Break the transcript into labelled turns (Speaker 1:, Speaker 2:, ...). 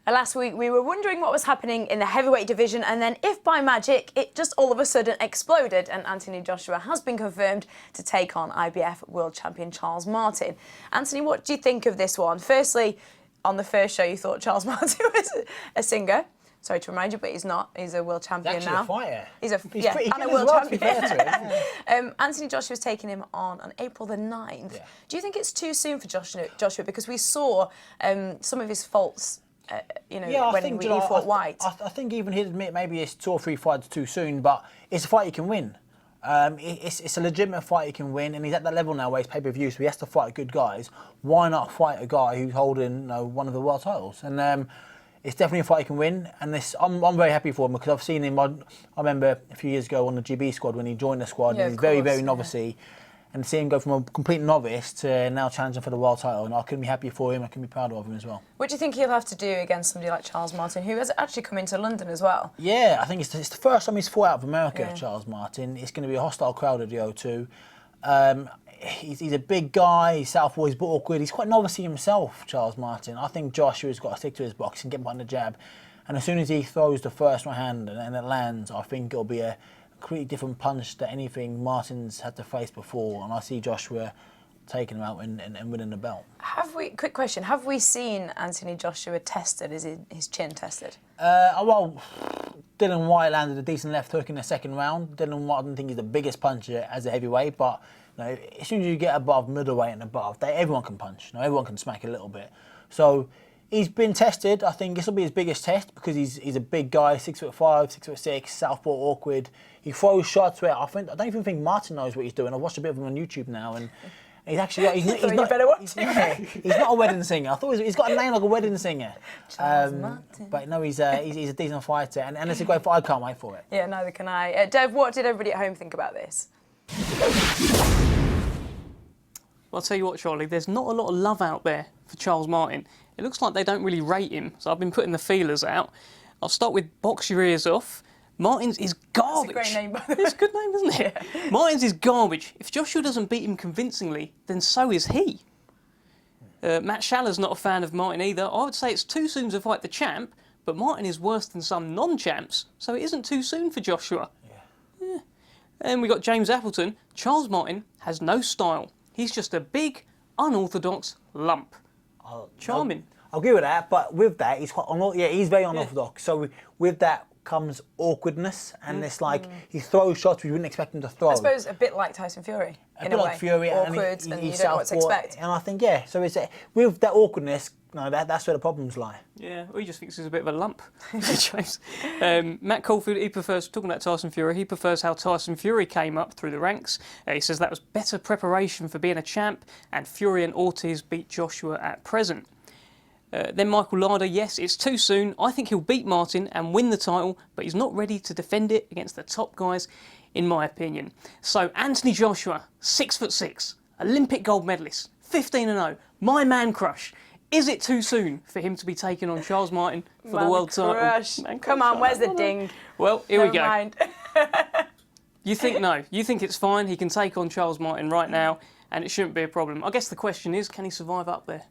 Speaker 1: Last week we were wondering what was happening in the heavyweight division, and then if by magic it just all of a sudden exploded and Anthony Joshua has been confirmed to take on IBF world champion Charles Martin. Anthony, what do you think of this one? Firstly, on the first show you thought Charles Martin was a singer. Sorry to remind you, but he's not. He's a world champion now.
Speaker 2: He's a fighter.
Speaker 1: He's
Speaker 2: pretty
Speaker 1: and a
Speaker 2: good
Speaker 1: world
Speaker 2: as well,
Speaker 1: champion. Anthony Joshua's taking him on April the 9th. Yeah. Do you think it's too soon for Joshua? Because we saw some of his faults, when he fought White.
Speaker 2: I think even he'd admit maybe it's 2 or 3 fights too soon, but it's a fight he can win. It's a legitimate fight he can win, and he's at that level now where he's pay-per-view, so he has to fight good guys. Why not fight a guy who's holding one of the world titles? And it's definitely a fight he can win, and I'm very happy for him because I've seen him. I remember a few years ago on the GB squad when he joined the squad, and he's very novice-y. And to see him go from a complete novice to now challenging for the world title, and I couldn't be happy for him, I couldn't be prouder of him as well.
Speaker 1: What do you think he'll have to do against somebody like Charles Martin, who has actually come into London as well?
Speaker 2: Yeah, I think it's the first time he's fought out of America, Charles Martin. It's going to be a hostile crowd at the O2. He's a big guy, he's southpaw, he's awkward, he's quite novice himself, Charles Martin. I think Joshua's got to stick to his boxing, get behind the jab, and as soon as he throws the first right hand and it lands, I think it'll be a completely different punch to anything Martin's had to face before, and I see Joshua taking him out and winning the belt.
Speaker 1: Quick question, have we seen Anthony Joshua tested? Is his chin tested?
Speaker 2: Well, Dylan White landed a decent left hook in the second round. Dylan White, I don't think he's the biggest puncher as a heavyweight, but as soon as you get above middleweight and above, everyone can punch. Everyone can smack a little bit. So he's been tested. I think this will be his biggest test because he's a big guy, 6'5", 6'6", southpaw, awkward. He throws shots where I don't even think Martin knows what he's doing. I've watched a bit of him on YouTube now, and he's actually he's not a wedding singer. I thought he's got a name like a wedding singer.
Speaker 1: Charles Martin.
Speaker 2: But no, he's a decent fighter, and it's a great fight. I can't wait for it.
Speaker 1: Yeah, neither can I. Dev, what did everybody at home think about this?
Speaker 3: Well, I'll tell you what, Charlie, there's not a lot of love out there for Charles Martin. It looks like they don't really rate him, so I've been putting the feelers out. I'll start with Box Your Ears Off. Martin's is garbage.
Speaker 1: That's a great name, by the way.
Speaker 3: It's a good name, isn't it? Yeah. Martin's is garbage. If Joshua doesn't beat him convincingly, then so is he. Matt Shaller's not a fan of Martin either. I would say it's too soon to fight the champ, but Martin is worse than some non-champs, so it isn't too soon for Joshua. Yeah. And we got James Appleton. Charles Martin has no style. He's just a big, unorthodox lump. Charming.
Speaker 2: I'll agree with that, but with that, he's very unorthodox. So with that comes awkwardness, and it's like he throws shots we wouldn't expect him to throw.
Speaker 1: I suppose a bit like Tyson Fury, in a way.
Speaker 2: Like Fury,
Speaker 1: awkward, and you don't know what to expect.
Speaker 2: And I think, so it's with that awkwardness, that's where the problems lie.
Speaker 3: Yeah, well, he just thinks he's a bit of a lump, James. Matt Caulfield, he prefers, talking about Tyson Fury, he prefers how Tyson Fury came up through the ranks. He says that was better preparation for being a champ, and Fury and Ortiz beat Joshua at present. Then Michael Larder, yes, it's too soon. I think he'll beat Martin and win the title, but he's not ready to defend it against the top guys, in my opinion. So Anthony Joshua, 6'6", Olympic gold medalist, 15-0, my man crush. Is it too soon for him to be taking on Charles Martin for the world title?
Speaker 1: Come on, where's the ding?
Speaker 3: Well, here we go.
Speaker 1: Mind.
Speaker 3: You think no? You think it's fine? He can take on Charles Martin right now, and it shouldn't be a problem. I guess the question is, can he survive up there?